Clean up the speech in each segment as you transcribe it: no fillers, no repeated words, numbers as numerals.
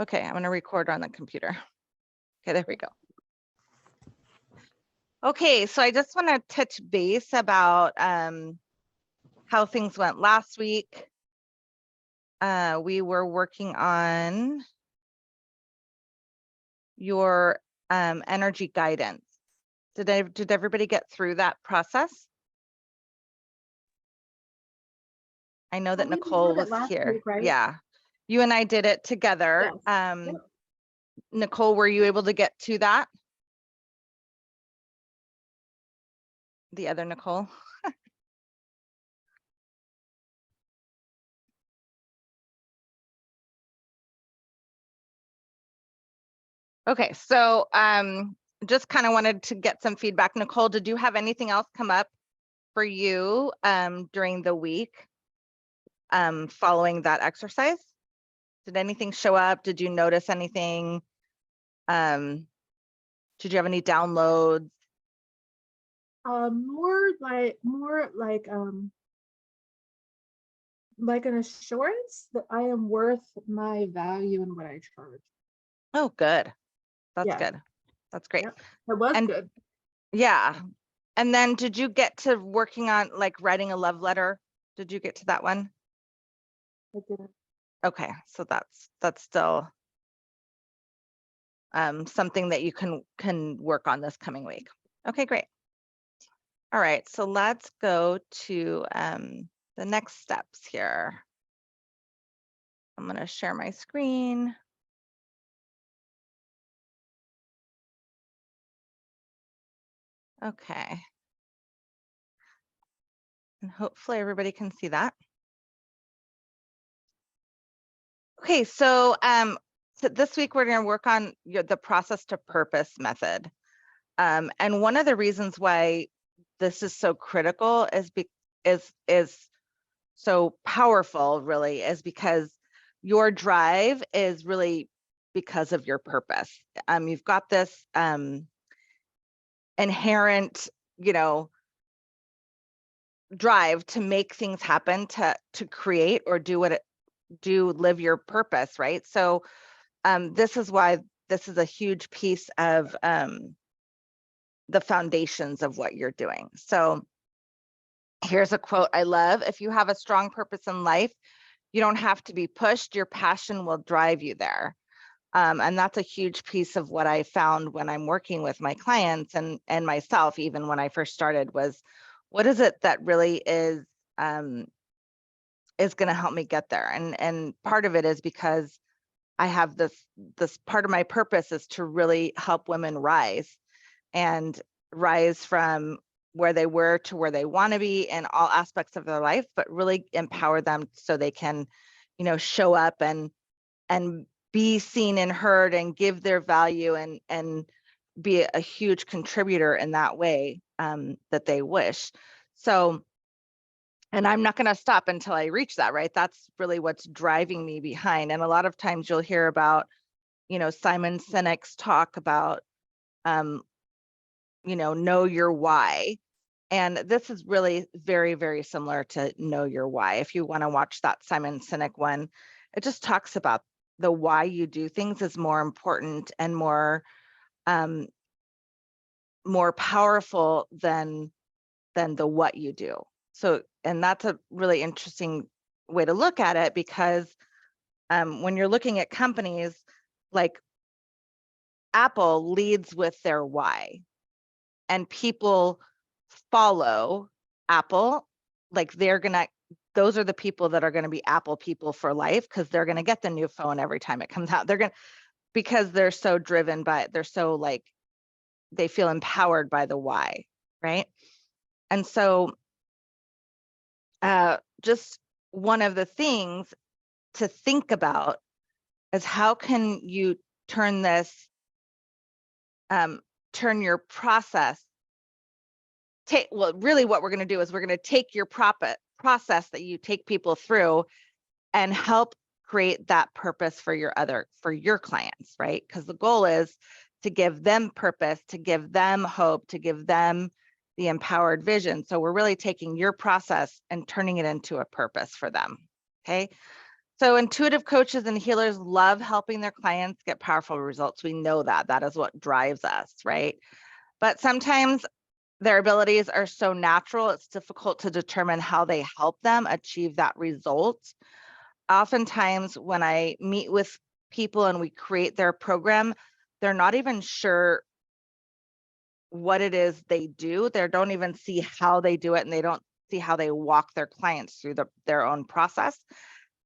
Okay, I'm going to record on the computer. Okay, there we go. Okay, so I just want to touch base about how things went last week. We were working on your energy guidance. Did everybody get through that process? I know that Nicole was here. Week, right? Yeah, you and I did it together. Yes. Yep. Nicole, were you able to get to that? The other Nicole? Okay, so just kind of wanted to get some feedback. Nicole, did you have anything else come up for you during the week following that exercise? Did anything show up? Did you notice anything? Did you have any downloads? More like an assurance that I am worth my value and what I charge. Oh, good. That's Yeah. good. That's great. Yep. That was good. Yeah. And then did you get to working on like writing a love letter? Did you get to that one? I didn't. Okay, so that's still something that you can work on this coming week. Okay, great. All right, so let's go to the next steps here. I'm going to share my screen. Okay. And hopefully everybody can see that. Okay, so this week we're going to work on the process to purpose method. And one of the reasons why this is so critical is so powerful, really, is because your drive is really because of your purpose. You've got this inherent, drive to make things happen, to create or live your purpose, right? So this is why this is a huge piece of the foundations of what you're doing. So here's a quote I love: if you have a strong purpose in life, you don't have to be pushed. Your passion will drive you there. And that's a huge piece of what I found when I'm working with my clients and myself, even when I first started, was what is it that really is going to help me get there? And part of it is because I have this part of my purpose is to really help women rise from where they were to where they want to be in all aspects of their life, but really empower them so they can, show up and be seen and heard and give their value and be a huge contributor in that way that they wish. So, and I'm not going to stop until I reach that, right? That's really what's driving me behind. And a lot of times you'll hear about, Simon Sinek's talk about, know your why. And this is really very, very similar to Know Your Why. If you want to watch that Simon Sinek one, it just talks about the why you do things is more important and more powerful than the what you do. So, and that's a really interesting way to look at it, because when you're looking at companies like Apple leads with their why, and people follow Apple, like those are the people that are going to be Apple people for life, because they're going to get the new phone every time it comes out. Because they're so driven by it, they're so they feel empowered by the why, right? And so just one of the things to think about is how can you turn your process, really what we're going to do is we're going to take your process that you take people through and help create that purpose for your clients, right? Because the goal is to give them purpose, to give them hope, to give them the empowered vision. So we're really taking your process and turning it into a purpose for them. Okay. So intuitive coaches and healers love helping their clients get powerful results. We know that. That is what drives us, right? But sometimes their abilities are so natural, it's difficult to determine how they help them achieve that result. Oftentimes, when I meet with people and we create their program, they're not even sure what it is they do. They don't even see how they do it, and they don't see how they walk their clients through their own process.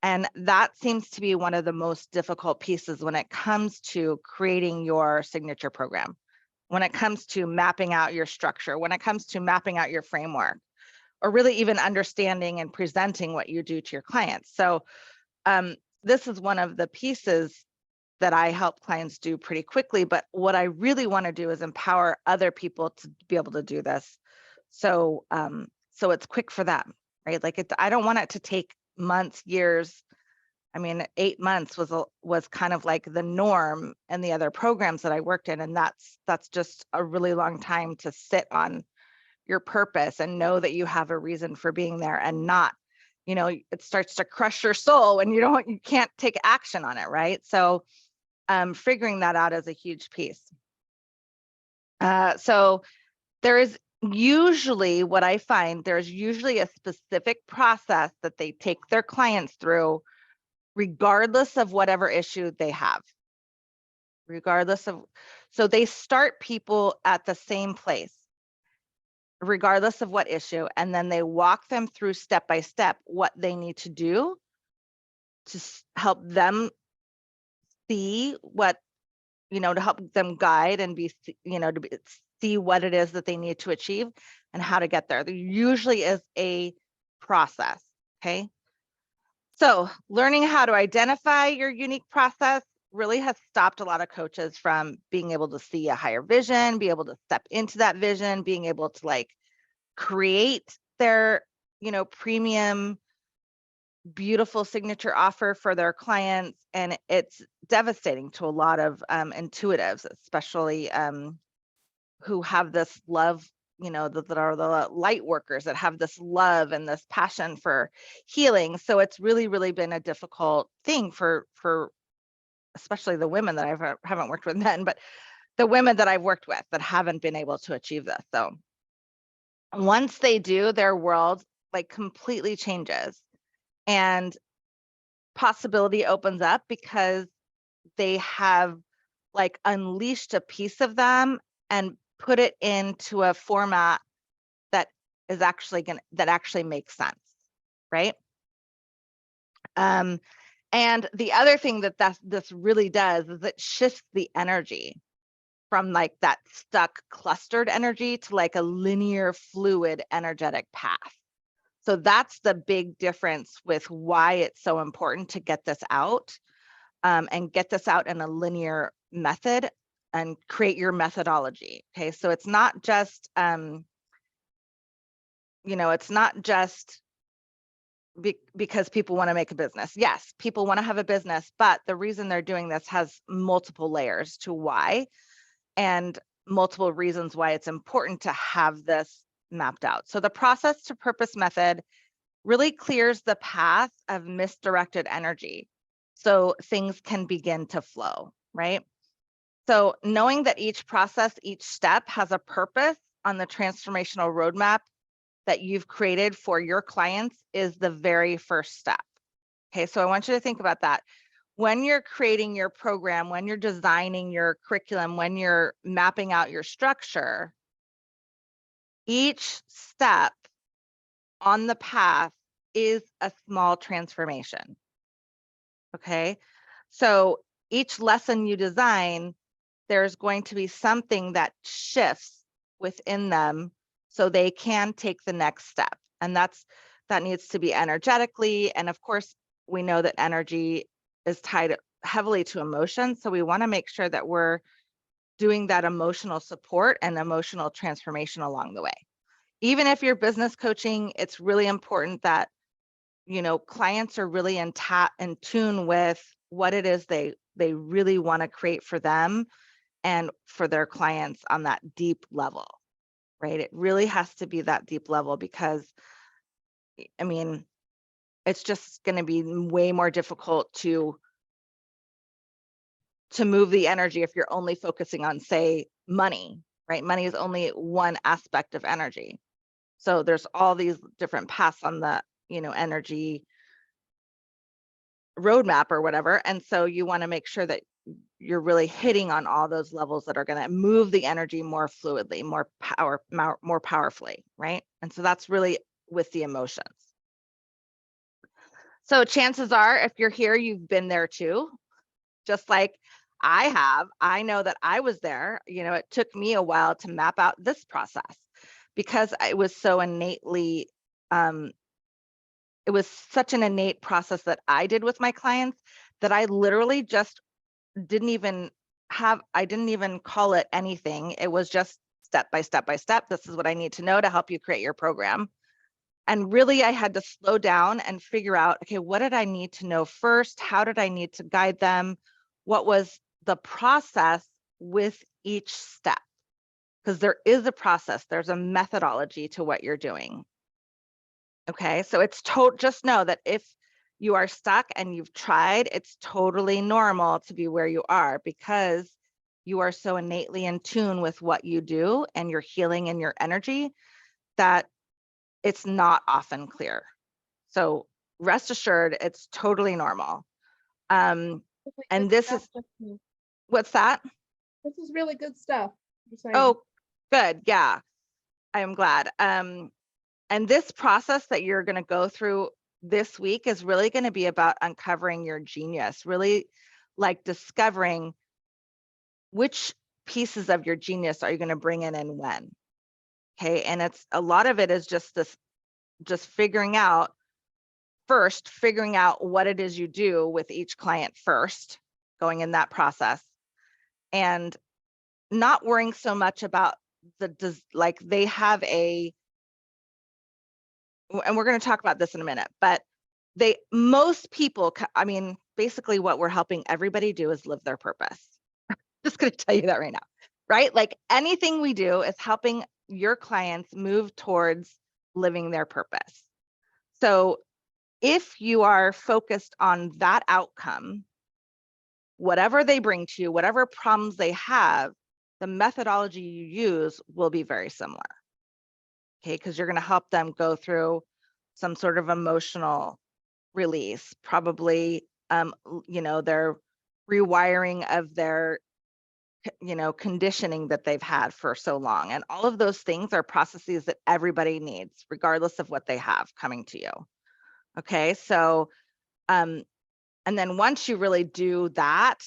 And that seems to be one of the most difficult pieces when it comes to creating your signature program, when it comes to mapping out your structure, when it comes to mapping out your framework, or really even understanding and presenting what you do to your clients. So this is one of the pieces that I help clients do pretty quickly. But what I really want to do is empower other people to be able to do this. So so it's quick for them, right? Like I don't want it to take months, years. I mean, 8 months was kind of like the norm in the other programs that I worked in, and that's just a really long time to sit on your purpose and know that you have a reason for being there, and not, it starts to crush your soul when you can't take action on it, right? So figuring that out is a huge piece. So there is usually, what I find, there's usually a specific process that they take their clients through, regardless of whatever issue they have. So they start people at the same place, regardless of what issue, and then they walk them through step by step what they need to do to help them see what, to help them guide and be, see what it is that they need to achieve and how to get there. There usually is a process, okay? So learning how to identify your unique process really has stopped a lot of coaches from being able to see a higher vision, be able to step into that vision, being able to like create their, premium, beautiful signature offer for their clients. And it's devastating to a lot of intuitives, especially who have this love, that are the light workers that have this love and this passion for healing. So it's really, really been a difficult thing for especially the women that I haven't worked with men, but the women that I've worked with that haven't been able to achieve this. So once they do, their world like completely changes, and possibility opens up because they have like unleashed a piece of them and put it into a format that is actually that actually makes sense, right? And the other thing that this really does is it shifts the energy from like that stuck clustered energy to like a linear fluid energetic path. So that's the big difference with why it's so important to get this out, and get this out in a linear method and create your methodology. Okay, so it's not just, it's not just because people want to make a business. Yes, people want to have a business, but the reason they're doing this has multiple layers to why, and multiple reasons why it's important to have this mapped out. So the process to purpose method really clears the path of misdirected energy so things can begin to flow, right? So knowing that each process, each step has a purpose on the transformational roadmap that you've created for your clients is the very first step. Okay, so I want you to think about that. When you're creating your program, when you're designing your curriculum, when you're mapping out your structure, each step on the path is a small transformation. Okay, so each lesson you design, there's going to be something that shifts within them so they can take the next step. And that needs to be energetically. And of course, we know that energy is tied heavily to emotion. So we want to make sure that we're doing that emotional support and emotional transformation along the way. Even if you're business coaching, it's really important that clients are really in tune with what it is they really want to create for them and for their clients on that deep level, right? It really has to be that deep level because, I mean, it's just going to be way more difficult to move the energy if you're only focusing on, say, money, right? Money is only one aspect of energy. So there's all these different paths on the, energy roadmap or whatever. And so you want to make sure that you're really hitting on all those levels that are going to move the energy more fluidly, more powerfully, right? And so that's really with the emotions. So chances are, if you're here, you've been there too, just like I have. I know that I was there. It took me a while to map out this process because it was so innately, it was such an innate process that I did with my clients that I literally just didn't even call it anything. It was just step by step by step. This is what I need to know to help you create your program. And really, I had to slow down and figure out, okay, what did I need to know first? How did I need to guide them? What was the process with each step? Because there is a process, there's a methodology to what you're doing. Okay, so it's just know that if you are stuck and you've tried, it's totally normal to be where you are because you are so innately in tune with what you do and your healing and your energy that it's not often clear. So rest assured, it's totally normal. And this is, what's that? This is really good stuff. Oh, good. Yeah, I am glad. And this process that you're going to go through this week is really going to be about uncovering your genius, really like discovering which pieces of your genius are you going to bring in and when. Okay. And it's a lot of it is just figuring out what it is you do with each client first, going in that process, and not worrying so much about like they have and we're going to talk about this in a minute, but most people, I mean, basically what we're helping everybody do is live their purpose. Just going to tell you that right now, right? Like anything we do is helping your clients move towards living their purpose. So if you are focused on that outcome, whatever they bring to you, whatever problems they have, the methodology you use will be very similar. Okay, because you're going to help them go through some sort of emotional release, probably, their rewiring of their, conditioning that they've had for so long. And all of those things are processes that everybody needs, regardless of what they have coming to you. Okay, so, and then once you really do that,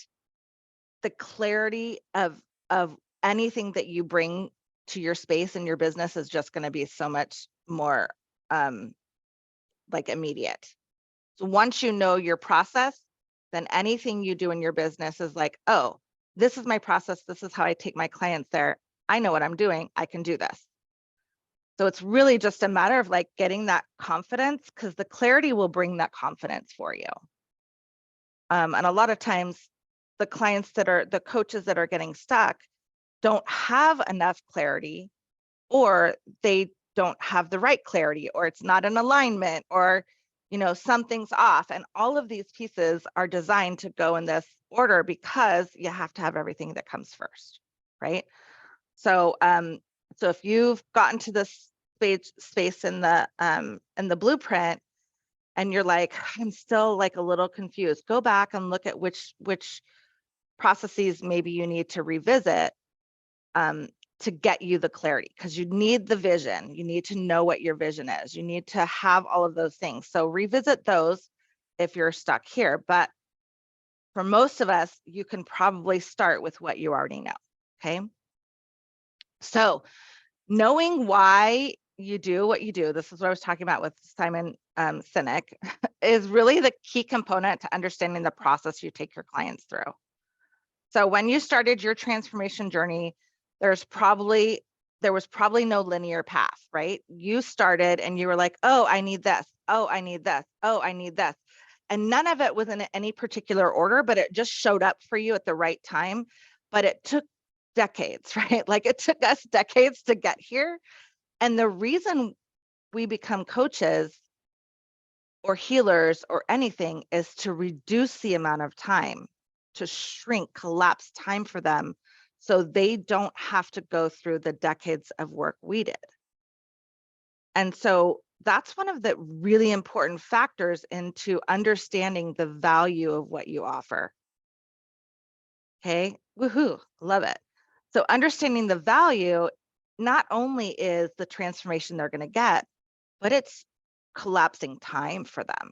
the clarity of anything that you bring to your space and your business is just going to be so much more like immediate. So once you know your process, then anything you do in your business is like, oh, this is my process. This is how I take my clients there. I know what I'm doing. I can do this. So it's really just a matter of like getting that confidence, because the clarity will bring that confidence for you. And a lot of times the coaches that are getting stuck don't have enough clarity, or they don't have the right clarity, or it's not in alignment, or something's off. And all of these pieces are designed to go in this order because you have to have everything that comes first, right? So so if you've gotten to this space in the blueprint and you're like, I'm still like a little confused, go back and look at which processes maybe you need to revisit to get you the clarity, because you need the vision. You need to know what your vision is. You need to have all of those things. So revisit those if you're stuck here. But for most of us, you can probably start with what you already know. Okay. So knowing why you do what you do, this is what I was talking about with Simon Sinek, is really the key component to understanding the process you take your clients through. So when you started your transformation journey, there was probably no linear path, right? You started and you were like, oh, I need this. Oh, I need this. Oh, I need this. And none of it was in any particular order, but it just showed up for you at the right time. But it took decades, right? Like it took us decades to get here. And the reason we become coaches, or healers or anything is to reduce the amount of time, to shrink, collapse time for them so they don't have to go through the decades of work we did. And so that's one of the really important factors into understanding the value of what you offer. Okay, woohoo, love it. So understanding the value not only is the transformation they're going to get, but it's collapsing time for them,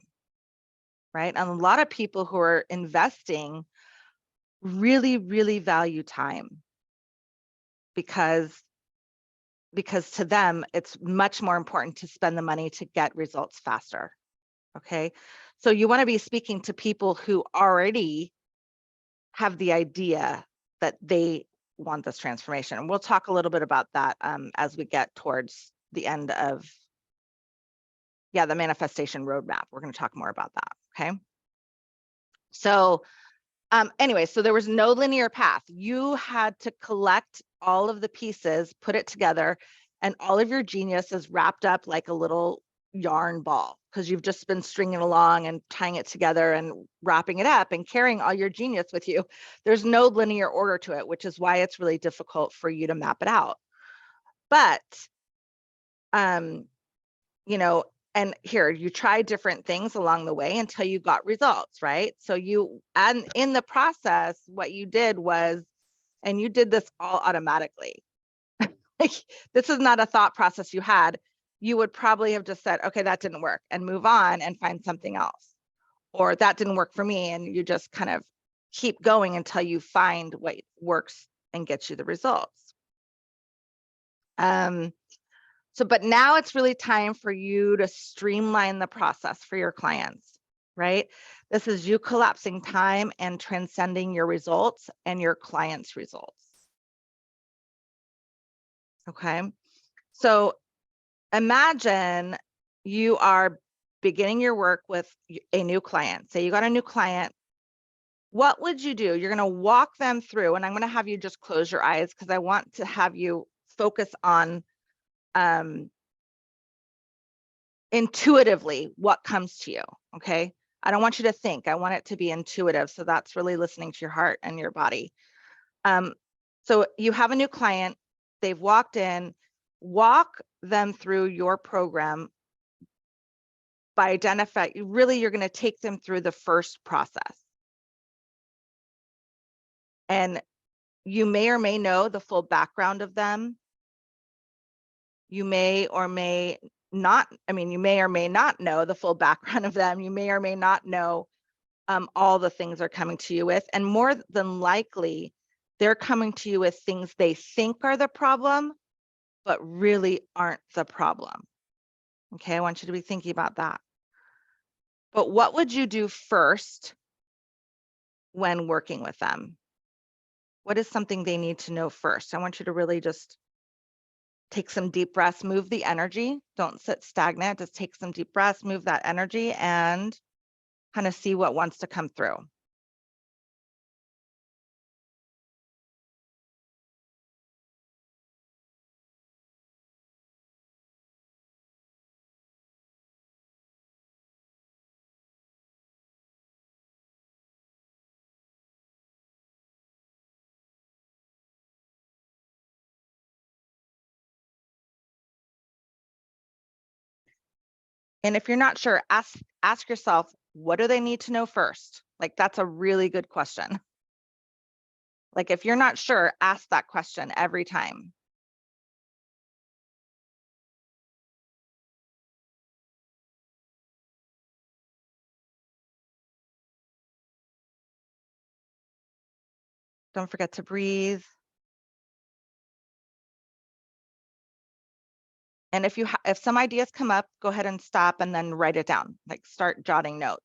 right? And a lot of people who are investing really, really value time because to them, it's much more important to spend the money to get results faster. Okay. So you want to be speaking to people who already have the idea that they want this transformation. And we'll talk a little bit about that as we get towards the end of, the manifestation roadmap. We're going to talk more about that. Okay. So anyway, so there was no linear path. You had to collect all of the pieces, put it together, and all of your genius is wrapped up like a little yarn ball because you've just been stringing along and tying it together and wrapping it up and carrying all your genius with you. There's no linear order to it, which is why it's really difficult for you to map it out. But, you know, and here you try different things along the way until you got results, right? So and in the process, what you did was, and you did this all automatically. Like, this is not a thought process you had. You would probably have just said, okay, that didn't work, and move on and find something else. Or that didn't work for me, and you just kind of keep going until you find what works and gets you the results. So, but now it's really time for you to streamline the process for your clients, right? This is you collapsing time and transcending your results and your clients' results. Okay. So imagine you are beginning your work with a new client. Say you got a new client. What would you do? You're going to walk them through, and I'm going to have you just close your eyes because I want to have you focus on intuitively what comes to you. Okay. I don't want you to think. I want it to be intuitive. So that's really listening to your heart and your body. So you have a new client, they've walked in, walk them through your program by identifying, really, you're going to take them through the first process. And you may or may know the full background of them. You may or may not, you may or may not know the full background of them. You may or may not know all the things they're coming to you with. And more than likely, they're coming to you with things they think are the problem, but really aren't the problem. Okay, I want you to be thinking about that. But what would you do first when working with them? What is something they need to know first? I want you to really just take some deep breaths, move the energy. Don't sit stagnant, just take some deep breaths, move that energy, and kind of see what wants to come through. And if you're not sure, ask yourself, what do they need to know first? Like, that's a really good question. Like, if you're not sure, ask that question every time. Don't forget to breathe. And if some ideas come up, go ahead and stop and then write it down, like start jotting notes.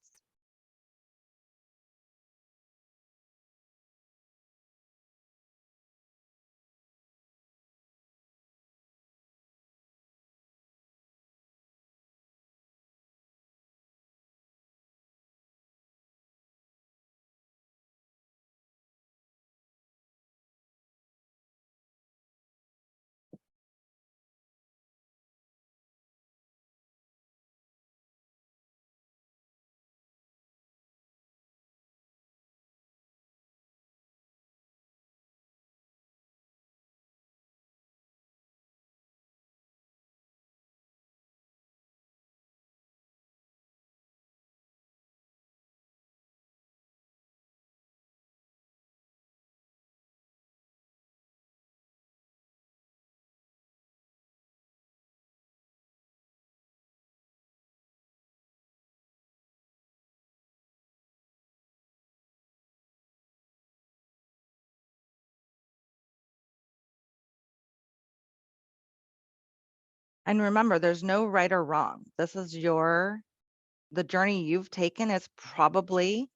And remember, there's no right or wrong. This is the journey you've taken is probably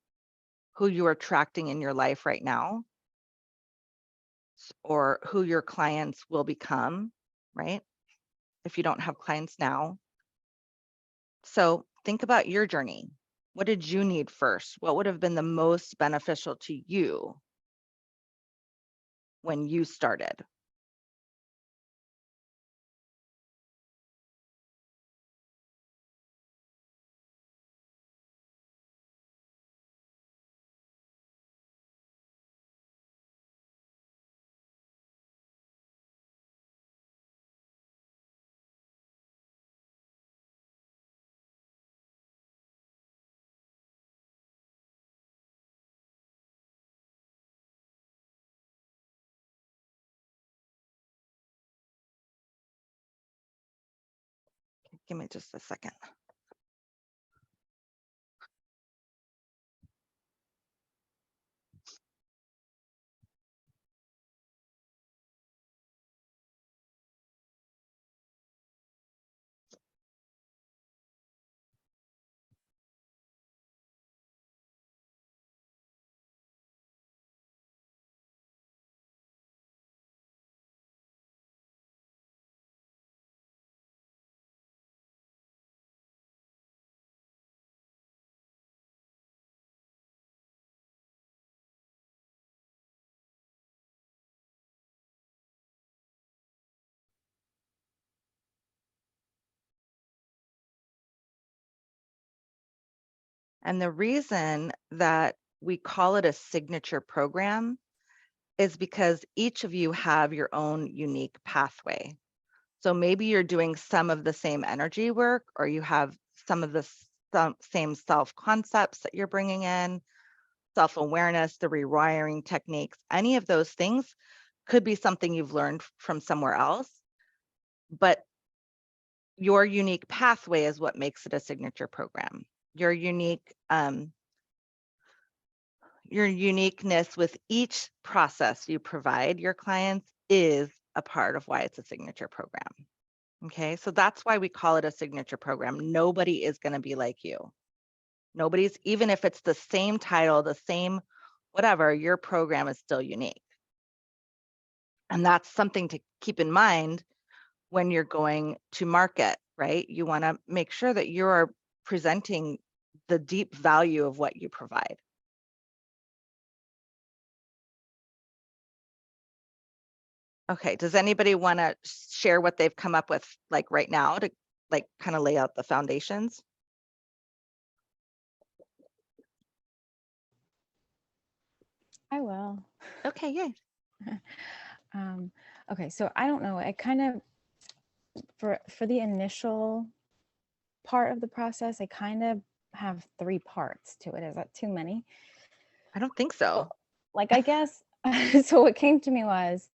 who you're attracting in your life right now, or who your clients will become, right? If you don't have clients now. So think about your journey. What did you need first? What would have been the most beneficial to you when you started? Give me just a second. And the reason that we call it a signature program is because each of you have your own unique pathway. So maybe you're doing some of the same energy work, or you have some of the same self concepts that you're bringing in, self-awareness, the rewiring techniques, any of those things could be something you've learned from somewhere else, but your unique pathway is what makes it a signature program. Your uniqueness with each process you provide your clients is a part of why it's a signature program. Okay, so that's why we call it a signature program. Nobody is going to be like you. Nobody's, even if it's the same title, the same whatever, your program is still unique. And that's something to keep in mind when you're going to market, right? You want to make sure that you are presenting the deep value of what you provide. Okay, does anybody want to share what they've come up with like right now to like kind of lay out the foundations? I will. Okay, yay. Okay, so I don't know. I kind of for the initial part of the process, I kind of have 3 parts to it. Is that too many? I don't think so. Like, I guess so what came to me was,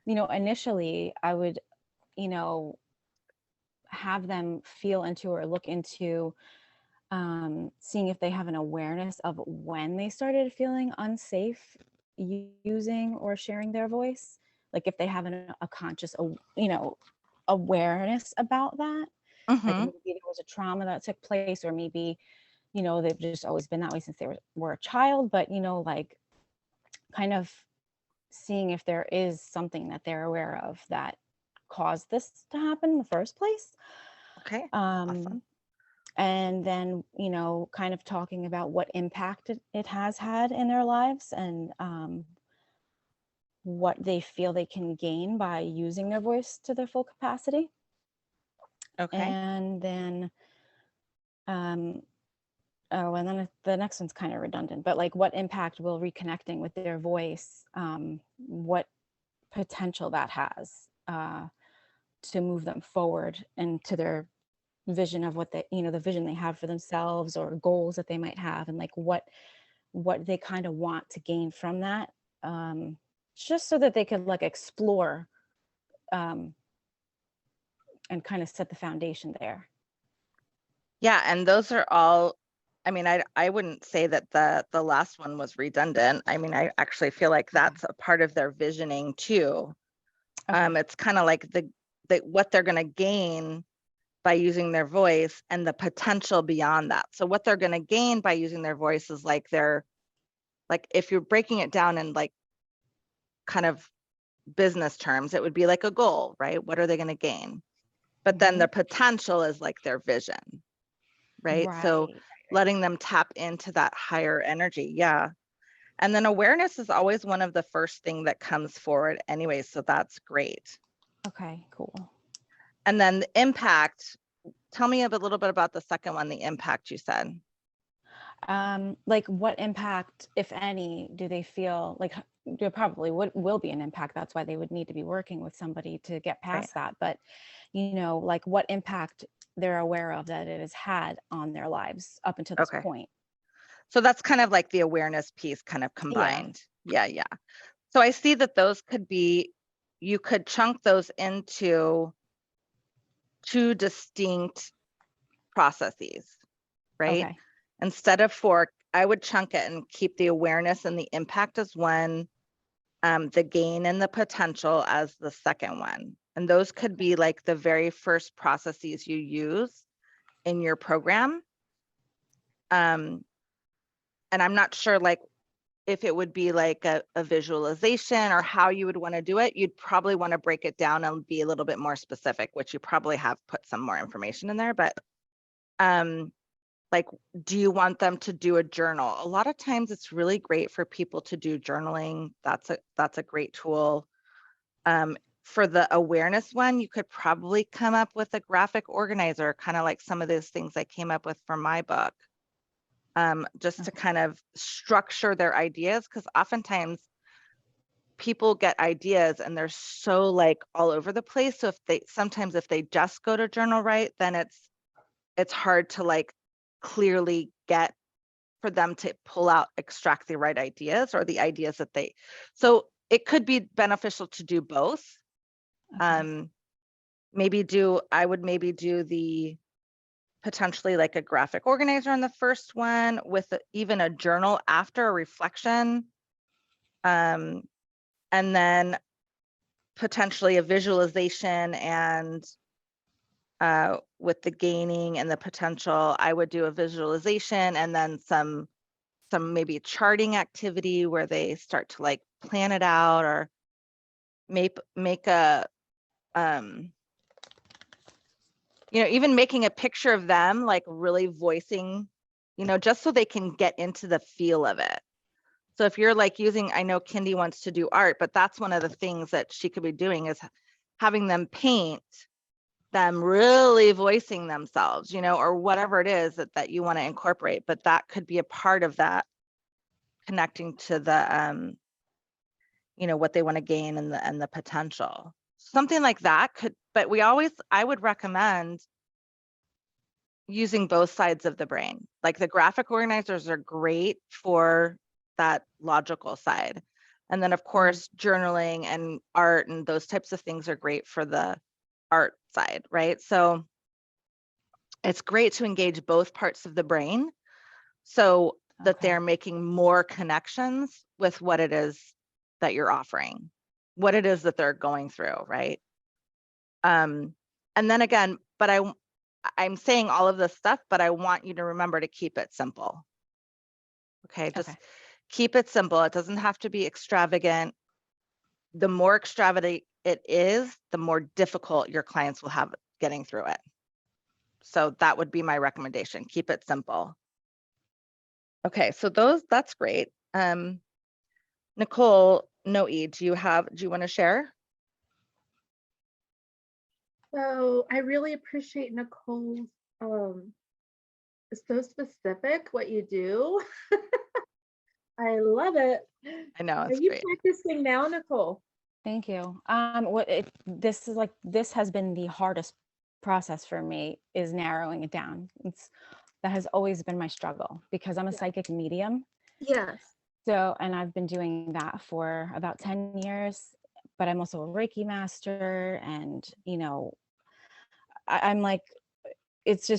initially I would, you know, have them feel into or look into seeing if they have an awareness of when they started feeling unsafe using or sharing their voice. Like if they have a conscious, awareness about that. Like Mm-hmm. maybe there was a trauma that took place, or maybe, they've just always been that way since they were a child, but, like kind of seeing if there is something that they're aware of that caused this to happen in the first place. Okay, Um, awesome. and then kind of talking about what impact it has had in their lives, and what they feel they can gain by using their voice to their full capacity. Okay. And then oh, and then the next one's kind of redundant, but like what impact will reconnecting with their voice, what potential that has to move them forward and to their vision of what they, the vision they have for themselves, or goals that they might have, and like what they kind of want to gain from that, just so that they could like explore and kind of set the foundation there. Yeah, and those are all, I mean, I wouldn't say that the last one was redundant. I mean, I actually feel like that's a part of their visioning too. Okay. It's kind of like what they're going to gain by using their voice and the potential beyond that. So what they're going to gain by using their voice is like if you're breaking it down in like kind of business terms, it would be like a goal, right? What are they going to gain? But then the potential is like their vision, right? So Right. letting them tap into that higher energy. Yeah. And then awareness is always one of the first thing that comes forward anyway. So that's great. Okay, cool. And then the impact, tell me a little bit about the second one, the impact you said. Like what impact, if any, do they feel like there probably will be an impact. That's why they would need to be working with somebody to get past that. But, you know, like what impact they're aware of that it has had on their lives up until this Okay. point. So that's kind of like the awareness piece kind of combined. Yeah. So I see that those could be, you could chunk those into two distinct processes, right? Okay. Instead of four, I would chunk it and keep the awareness and the impact as one, the gain and the potential as the second one. And those could be like the very first processes you use in your program. And I'm not sure like if it would be like a visualization or how you would want to do it. You'd probably want to break it down and be a little bit more specific, which you probably have put some more information in there. But like, do you want them to do a journal? A lot of times it's really great for people to do journaling. That's a great tool. For the awareness one, you could probably come up with a graphic organizer, kind of like some of those things I came up with for my book. Just to kind of structure their ideas, because oftentimes people get ideas and they're so like all over the place. So if they just go to journal write, then it's hard to like clearly get for them to extract the right ideas or the ideas that so it could be beneficial to do both. Okay. I would maybe do the potentially like a graphic organizer on the first one with even a journal after a reflection. And then potentially a visualization and with the gaining and the potential, I would do a visualization and then some maybe charting activity where they start to like plan it out or make a, even making a picture of them, like really voicing, just so they can get into the feel of it. So if you're like I know Kindy wants to do art, but that's one of the things that she could be doing is having them paint, them really voicing themselves, or whatever it is that you want to incorporate. But that could be a part of that, connecting to the, what they want to gain and the potential. Something like that could, but I would recommend using both sides of the brain. Like the graphic organizers are great for that logical side. And then of course, journaling and art and those types of things are great for the art side, right? So it's great to engage both parts of the brain so that they're making more connections with what it is that you're offering, what it is that they're going through, right? And then again, but I'm saying all of this stuff, but I want you to remember to keep it simple. Okay, just keep it simple. It doesn't have to be extravagant. The more extravagant it is, the more difficult your clients will have getting through it. So that would be my recommendation. Keep it simple. Okay, so that's great. Nicole Noe, do you want to share? So I really appreciate Nicole's it's so specific what you do. I love it. I know, it's Are you great. practicing now, Nicole? Thank you. This has been the hardest process for me, is narrowing it down. That has always been my struggle because I'm a psychic medium. Yes. So, and I've been doing that for about 10 years, but I'm also a Reiki master, and I'm like,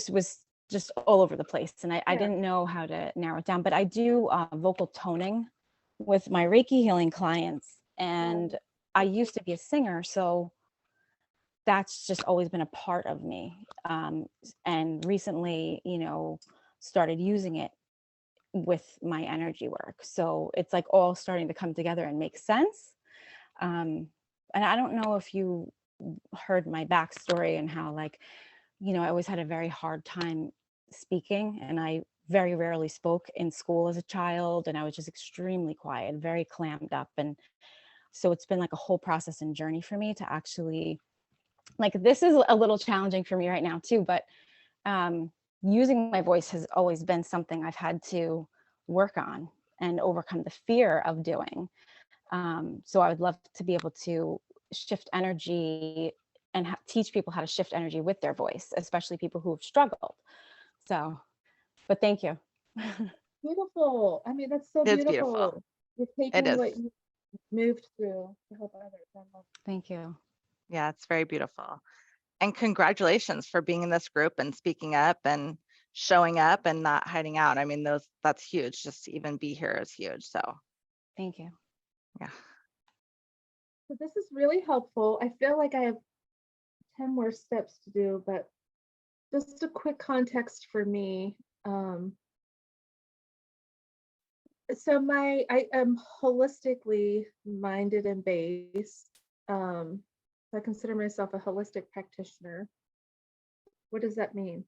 was just all over the place, and I didn't know how to narrow it down. But I do vocal toning with my Reiki healing clients, and I used to be a singer, so that's just always been a part of me. And recently, started using it with my energy work. So it's like all starting to come together and make sense. And I don't know if you heard my backstory and how, like, I always had a very hard time speaking, and I very rarely spoke in school as a child, and I was just extremely quiet, very clammed up. And so it's been like a whole process and journey for me to actually, like, this is a little challenging for me right now too, but using my voice has always been something I've had to work on and overcome the fear of doing. So I would love to be able to shift energy and teach people how to shift energy with their voice, especially people who have struggled. So, but thank you. Beautiful. I mean, that's so It's beautiful. beautiful. You're It taking is. what you moved through to help others. I love Thank you. Yeah, it's very beautiful. And congratulations for being in this group and speaking up and showing up and not hiding out. I mean, that's huge. Just to even be here is huge. So Thank you. yeah. So this is really helpful. I feel like I have 10 more steps to do, but just a quick context for me. So I am holistically minded and based. So I consider myself a holistic practitioner. What does that mean?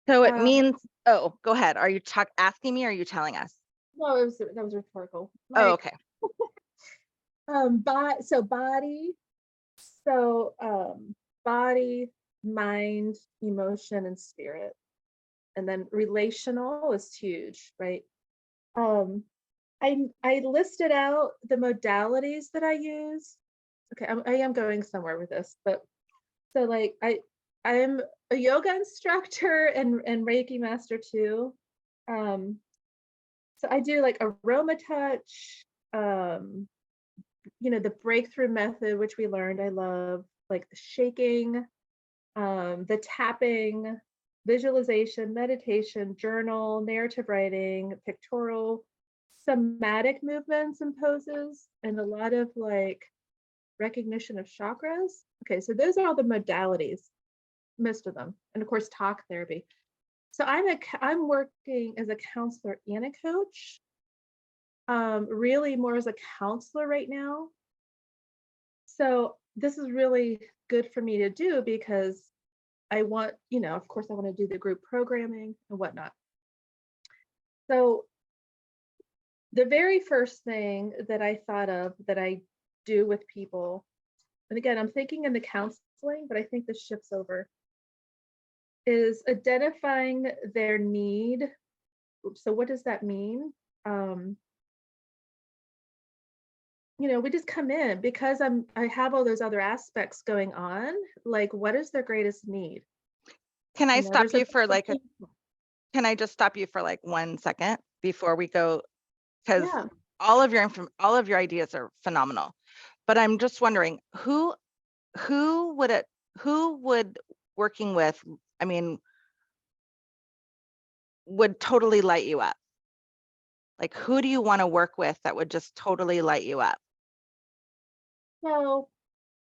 So it Um, means, oh, go ahead. Are you asking me or are you telling us? No, that was rhetorical. Oh, Like, okay. body, so body, mind, emotion, and spirit. And then relational is huge, right? I listed out the modalities that I use. Okay, I am going somewhere with this, but so like I'm a yoga instructor and Reiki master too. So I do like aroma touch, the breakthrough method, which we learned I love, like the shaking, the tapping, visualization, meditation, journal, narrative writing, pictorial, somatic movements and poses, and a lot of like recognition of chakras. Okay, so those are all the modalities, most of them, and of course talk therapy. So I'm working as a counselor and a coach, really more as a counselor right now. So this is really good for me to do because I want, of course, I want to do the group programming and whatnot. So the very first thing that I thought of that I do with people, and again, I'm thinking in the counseling, but I think this shifts over, is identifying their need. So what does that mean? We just come in because I have all those other aspects going on. Like, what is their greatest need? Can I stop There's you for like can I just stop you for like 1 second before we go? Because yeah. all of your ideas are phenomenal. But I'm just wondering who would working with, I mean, would totally light you up? Like, who do you want to work with that would just totally light you up? So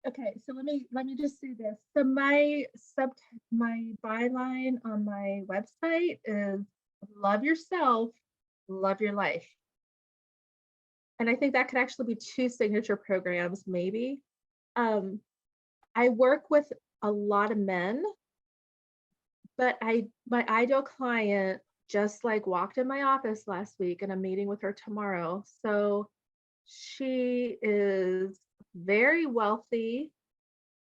okay, so let me just say this. So my byline on my website is love yourself, love your life. And I think that could actually be 2 signature programs, maybe. I work with a lot of men, but my ideal client just like walked in my office last week, and I'm meeting with her tomorrow. So she is very wealthy,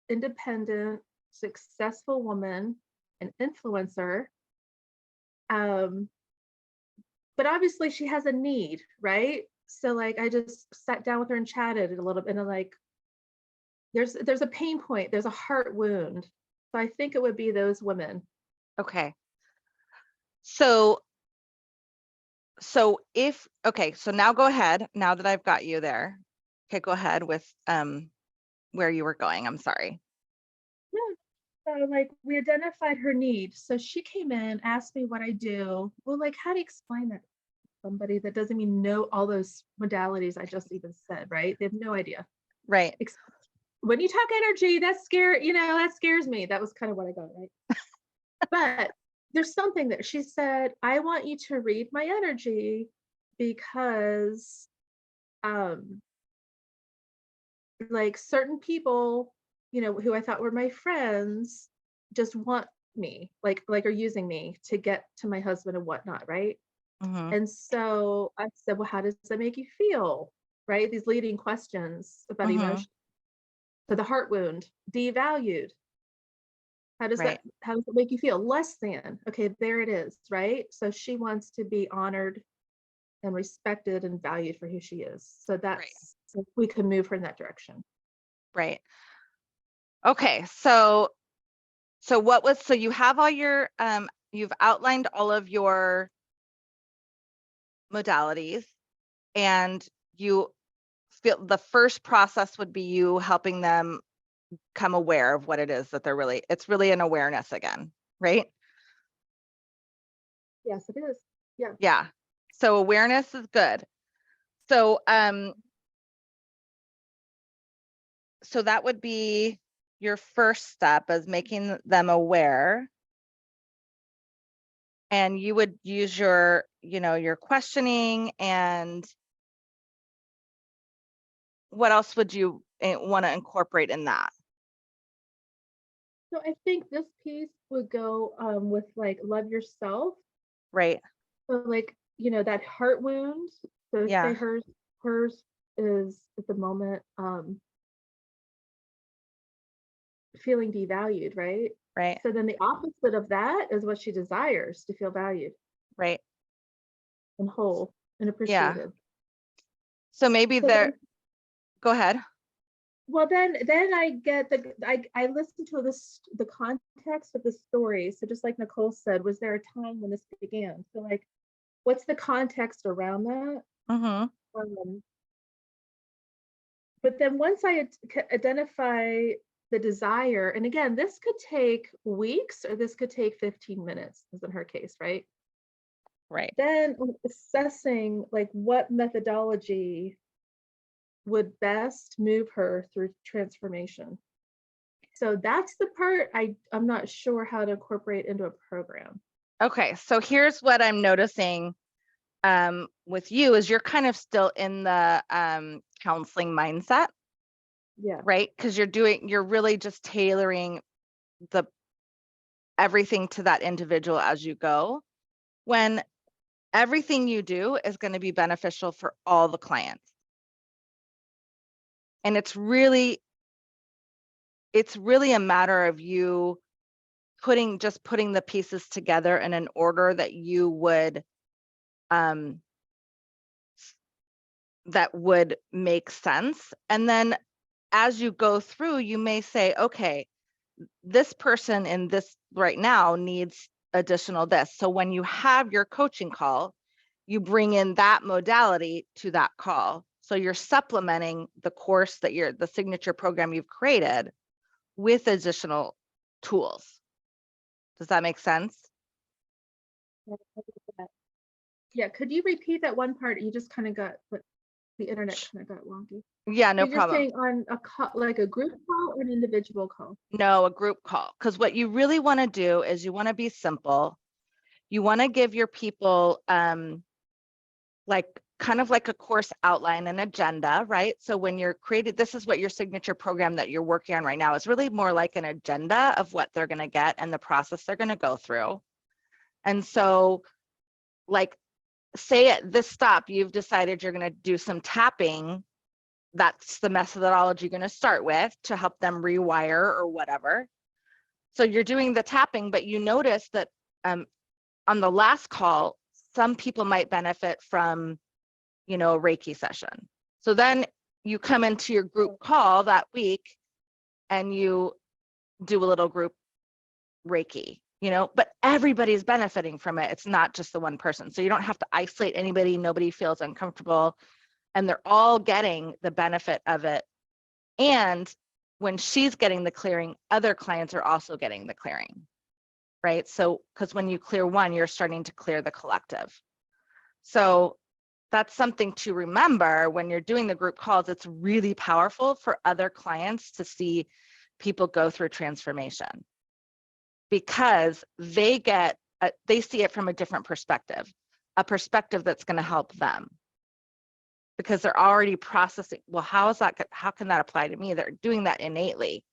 independent, successful woman, an influencer. But obviously she has a need, right? So like I just sat down with her and chatted a little bit, and I'm like, there's a pain point, there's a heart wound. So I think it would be those women. Okay. So so now go ahead. Now that I've got you there. Okay, go ahead with where you were going. I'm sorry. Yeah. So like we identified her need. So she came in, asked me what I do. Well, like, how do you explain that to somebody that doesn't even know all those modalities I just even said, right? They have no idea. Right. when you talk energy, that scares me. That was kind of what I got, right? But there's something there. She said, I want you to read my energy because like certain people, who I thought were my friends just want me, like are using me to get to my husband and whatnot, right? Mhm. And so I said, well, how does that make you feel? Right? These leading questions about Mhm. emotion. So the heart wound, devalued. How does Right. it make you feel? Less than. Okay, there it is, right? So she wants to be honored and respected and valued for who she is. So we can move her in that direction. Right. Okay. So you have all your, you've outlined all of your modalities, and you feel the first process would be you helping them become aware of what it is that it's really an awareness again, right? Yes, it is. Yeah. Yeah. So awareness is good. So, so that would be your first step, is making them aware. And you would use your, your questioning, and what else would you want to incorporate in that? So I think this piece would go with like love yourself. Right. So like, that heart wound. So say Yeah. hers is at the moment feeling devalued, right? Right. So then the opposite of that is what she desires, to feel valued Right. and whole and Yeah. appreciated. So maybe So then, go ahead. well, then I get I listened to the context of the story. So just like Nicole said, was there a time when this began? So like, what's the context around that? Mm-hmm. But then once I identify the desire, and again, this could take weeks or this could take 15 minutes, as in her case, right? Right. Then assessing like what methodology would best move her through transformation. So that's the part I'm not sure how to incorporate into a program. Okay. So here's what I'm noticing with you is you're kind of still in the counseling mindset, Yeah. right? Because you're really just tailoring everything to that individual as you go, when everything you do is going to be beneficial for all the clients. And it's really a matter of you putting the pieces together in an order that you would that would make sense. And then as you go through, you may say, okay, this person in this right now needs additional this. So when you have your coaching call, you bring in that modality to that call. So you're supplementing the course the signature program you've created with additional tools. Does that make sense? Yeah. Could you repeat that one part? You just kind of got, but the internet kind of got wonky. Yeah, no So you're problem. saying on a call, like a group call or an individual call? No, a group call. Because what you really want to do is you want to be simple. You want to give your people like kind of like a course outline and agenda, right? So when you're this is what your signature program that you're working on right now is really more like an agenda of what they're going to get and the process they're going to go through. And so like, say at this stop, you've decided you're going to do some tapping. That's the methodology you're going to start with to help them rewire or whatever. So you're doing the tapping, but you notice that on the last call, some people might benefit from, a Reiki session. So then you come into your group call that week and you do a little group Reiki, but everybody's benefiting from it. It's not just the one person. So you don't have to isolate anybody. Nobody feels uncomfortable, and they're all getting the benefit of it. And when she's getting the clearing, other clients are also getting the clearing, right? So, because when you clear one, you're starting to clear the collective. So that's something to remember when you're doing the group calls. It's really powerful for other clients to see people go through transformation, because they see it from a different perspective, a perspective that's going to help them, because they're already processing, well, how can that apply to me? They're doing that innately.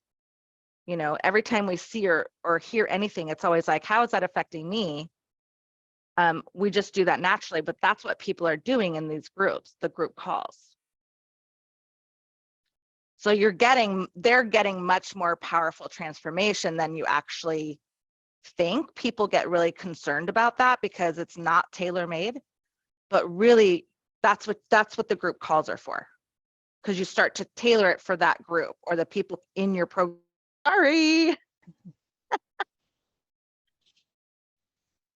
You know, every time we see or hear anything, it's always like, how is that affecting me? We just do that naturally, but that's what people are doing in these groups, the group calls. So they're getting much more powerful transformation than you actually think. People get really concerned about that because it's not tailor-made, but really that's what the group calls are for, because you start to tailor it for that group or the people in your program. Sorry.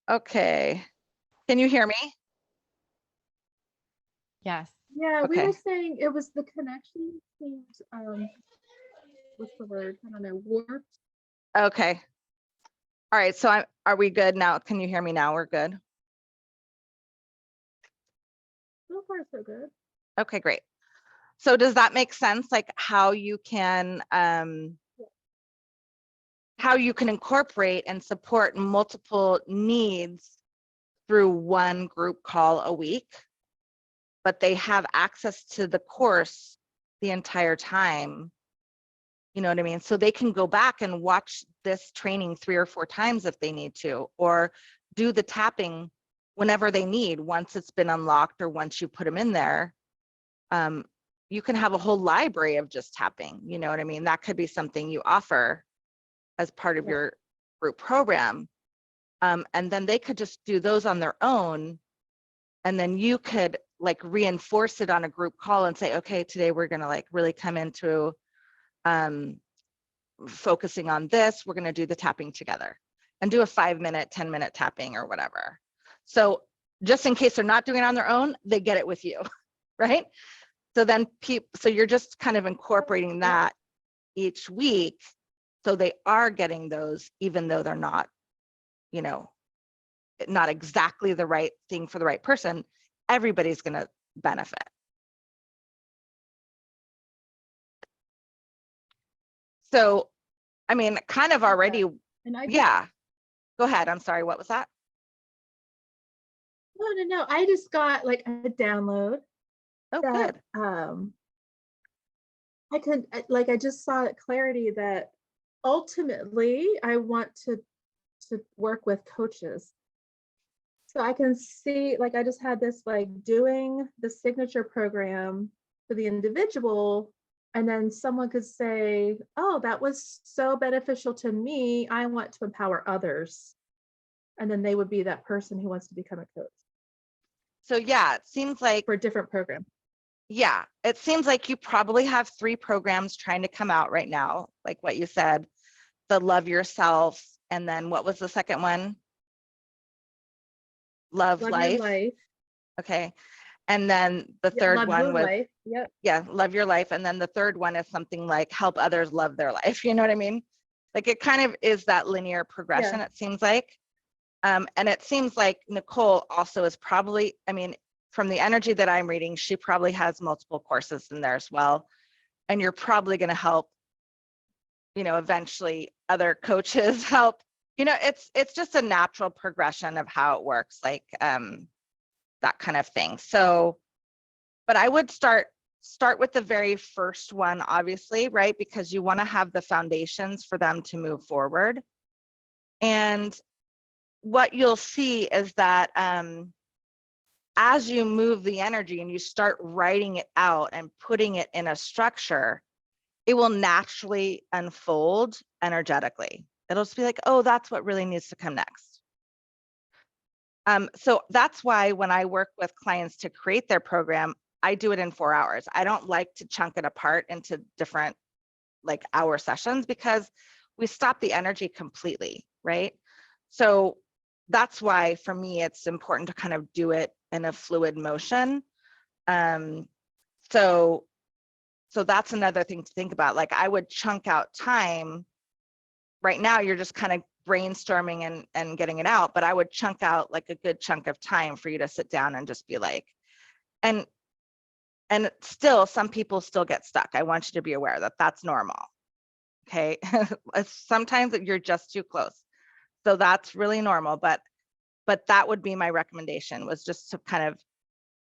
Okay. Can you hear me? Yes. Yeah, we Okay. were saying it was the connection seemed, what's the word? I don't know, warped. Okay. All right. So are we good now? Can you hear me now? We're good. So far, so good. Okay, great. So does that make sense? Like how you can incorporate and support multiple needs through one group call a week, but they have access to the course the entire time. You know what I mean? So they can go back and watch this training 3 or 4 times if they need to, or do the tapping whenever they need, once it's been unlocked or once you put them in there. You can have a whole library of just tapping, you know what I mean? That could be something you offer as part of your group program. And then they could just do those on their own. And then you could like reinforce it on a group call and say, okay, today we're going to like really come into focusing on this. We're going to do the tapping together and do a 5-minute, 10-minute tapping or whatever. So just in case they're not doing it on their own, they get it with you, right? So then so you're just kind of incorporating that each week. So they are getting those, even though they're not, you know, not exactly the right thing for the right person. Everybody's going to benefit. So, I mean, kind of already, And yeah. Go ahead. I'm sorry. What was that? No. I just got like a download Oh, that good. I just saw clarity that ultimately I want to work with coaches. So I can see, like, I just had this like doing the signature program for the individual, and then someone could say, oh, that was so beneficial to me, I want to empower others. And then they would be that person who wants to become a coach So yeah, it seems like, for a different program. yeah, it seems like you probably have 3 programs trying to come out right now. Like what you said, the Love Yourself. And then what was the second one? Love Love Life. Your Life. Okay. And then the Yeah, third Love one Your was, Life. Yep. yeah, Love Your Life. And then the third one is something like help others love their life. You know what I mean? Like it kind of is that linear progression, Yeah. it seems like. And it seems like Nicole also is probably, I mean, from the energy that I'm reading, she probably has multiple courses in there as well. And you're probably going to help, you know, eventually other coaches help. You know, it's just a natural progression of how it works, like that kind of thing. So, but I would start with the very first one, obviously, right? Because you want to have the foundations for them to move forward. And what you'll see is that as you move the energy and you start writing it out and putting it in a structure, it will naturally unfold energetically. It'll just be like, oh, that's what really needs to come next. So that's why when I work with clients to create their program, I do it in 4 hours. I don't like to chunk it apart into different like hour sessions because we stop the energy completely, right? So that's why for me, it's important to kind of do it in a fluid motion. So that's another thing to think about. Like I would chunk out time. Right now, you're just kind of brainstorming and getting it out, but I would chunk out like a good chunk of time for you to sit down and just be like, and still some people still get stuck. I want you to be aware that that's normal. Okay. Sometimes you're just too close. So that's really normal, but that would be my recommendation, was just to kind of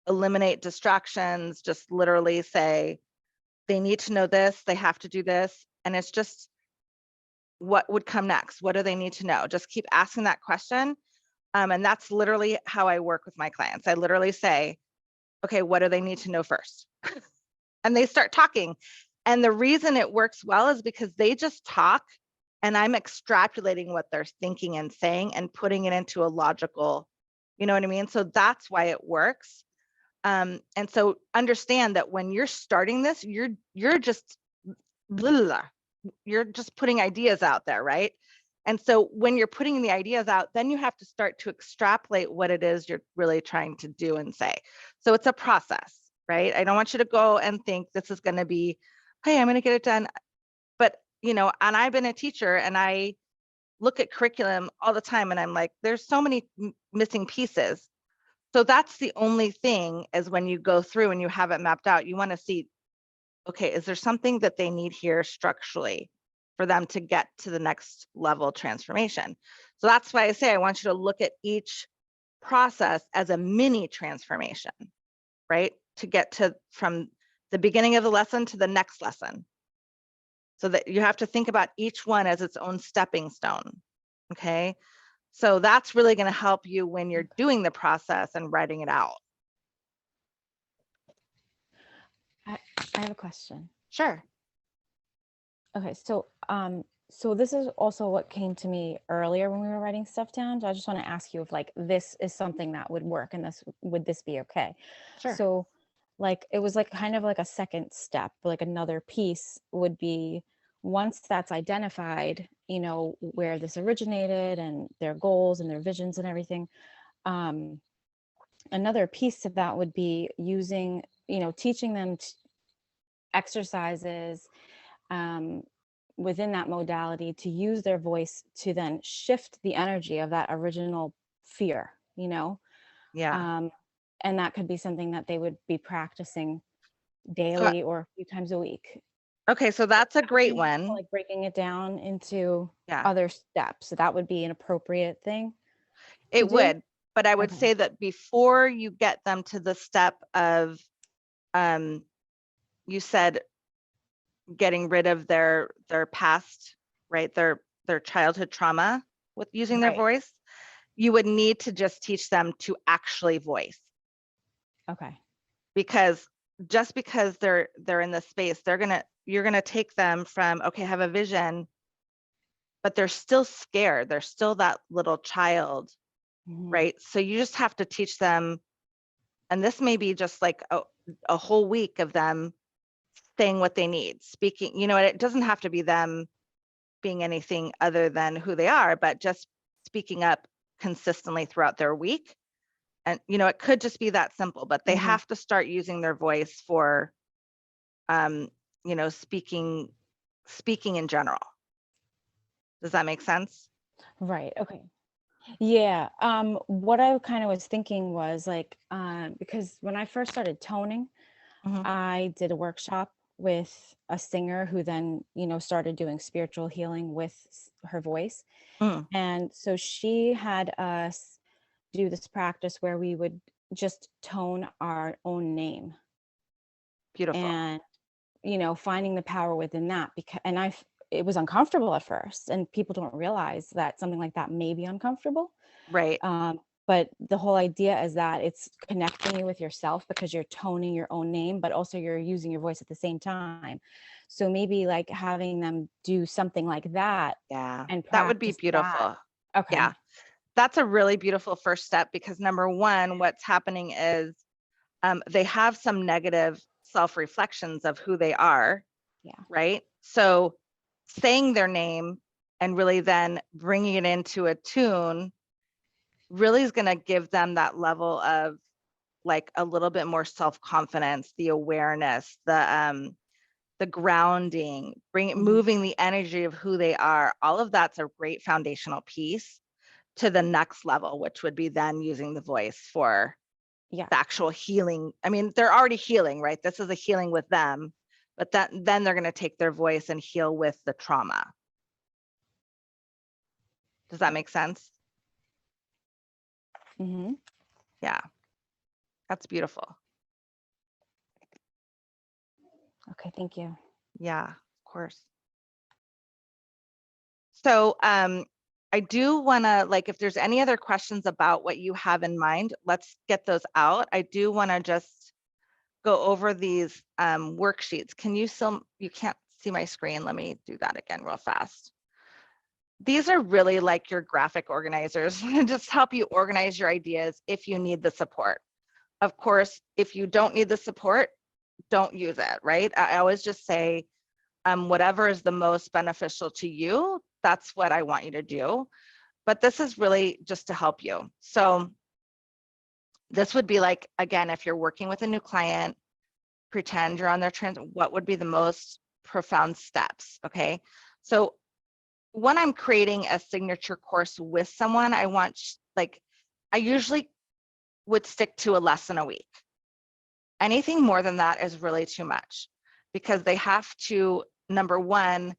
eliminate distractions, just literally say, they need to know this, they have to do this. And it's just, what would come next? What do they need to know? Just keep asking that question. And that's literally how I work with my clients. I literally say, okay, what do they need to know first? And they start talking. And the reason it works well is because they just talk, and I'm extrapolating what they're thinking and saying and putting it into a logical, you know what I mean? So that's why it works. And so understand that when you're starting this, you're just you're just putting ideas out there, right? And so when you're putting the ideas out, then you have to start to extrapolate what it is you're really trying to do and say. So it's a process, right? I don't want you to go and think this is going to be, hey, I'm going to get it done. But, you know, and I've been a teacher and I look at curriculum all the time and I'm like, there's so many missing pieces. So that's the only thing, is when you go through and you have it mapped out, you want to see, okay, is there something that they need here structurally for them to get to the next level transformation? So that's why I say I want you to look at each process as a mini transformation, right? To get to from the beginning of the lesson to the next lesson. So that you have to think about each one as its own stepping stone. Okay. So that's really going to help you when you're doing the process and writing it out. I have a question. Sure. Okay, so this is also what came to me earlier when we were writing stuff down. So I just want to ask you if like this is something that would work, and would this be okay? Sure. So like it was like kind of like a second step, like another piece would be, once that's identified, you know, where this originated and their goals and their visions and everything, another piece of that would be using, you know, teaching them exercises within that modality to use their voice to then shift the energy of that original fear, you know? Yeah. And that could be something that they would be practicing So, daily or a few times a week. okay. So that's a great Breaking- one. Like breaking it down into Yeah, other steps. So that would be an appropriate thing to it do. would. But I would Okay. say that before you get them to the step of, you said getting rid of their past, right? Their childhood trauma with using their Right. voice, you would need to just teach them to actually voice. Okay. Because just because they're in the space, you're gonna take them from, okay, have a vision, but they're still scared. They're still that little child, Mhm. right? So you just have to teach them, and this may be just like a whole week of them saying what they need, speaking, you know, it doesn't have to be them being anything other than who they are, but just speaking up consistently throughout their week. And, you know, it could just be that simple, but they Mhm. have to start using their voice for, you know, speaking in general. Does that make sense? Right. Okay. Yeah. What I kind of was thinking was like, because when I first started toning, Mhm. I did a workshop with a singer who then, you know, started doing spiritual healing with her voice. Mm, And so she had us do this practice where we would just tone our own name, beautiful. and, you know, finding the power within that. Because, and it was uncomfortable at first, and people don't realize that something like that may be uncomfortable. Right. But the whole idea is that it's connecting you with yourself because you're toning your own name, but also you're using your voice at the same time. So maybe like having them do something like that Yeah. and That would be practice that. beautiful. Okay. Yeah. That's a really beautiful first step, because number one, what's happening is they have some negative self-reflections of who they are, Yeah. right? So saying their name and really then bringing it into a tune really is going to give them that level of like a little bit more self-confidence, the awareness, the grounding, Mhm. moving the energy of who they are. All of that's a great foundational piece to the next level, which would be then using the voice for Yeah. the actual healing. I mean, they're already healing, right? This is a healing with them, but then they're going to take their voice and heal with the trauma. Does that make sense? Mm-hmm. Yeah, that's beautiful. Okay, thank you. Yeah, of course. So I do want to, like, if there's any other questions about what you have in mind, let's get those out. I do want to just go over these worksheets. Can you still, you can't see my screen. Let me do that again real fast. These are really like your graphic organizers, just help you organize your ideas if you need the support. Of course, if you don't need the support, don't use it, right? I always just say, whatever is the most beneficial to you, that's what I want you to do. But this is really just to help you. So this would be like, again, if you're working with a new client, pretend you're on their what would be the most profound steps, okay? So when I'm creating a signature course with someone, I want, like, I usually would stick to a lesson a week. Anything more than that is really too much because they have to, number one,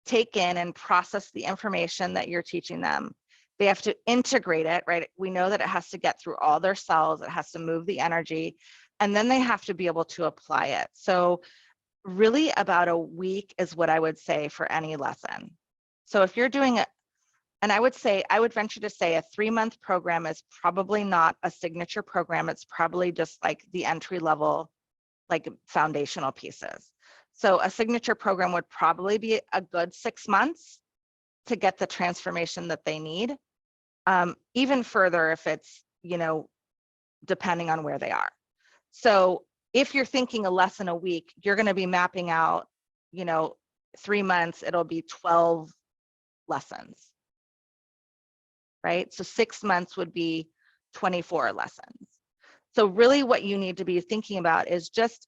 take in and process the information that you're teaching them. They have to integrate it, right? We know that it has to get through all their cells, it has to move the energy, and then they have to be able to apply it. So really about a week is what I would say for any lesson. So if you're doing it, and I would venture to say a 3-month program is probably not a signature program. It's probably just like the entry level, like foundational pieces. So a signature program would probably be a good 6 months to get the transformation that they need. Even further if it's, you know, depending on where they are. So if you're thinking a lesson a week, you're going to be mapping out, you know, 3 months, it'll be 12 lessons, right? So 6 months would be 24 lessons. So really what you need to be thinking about is just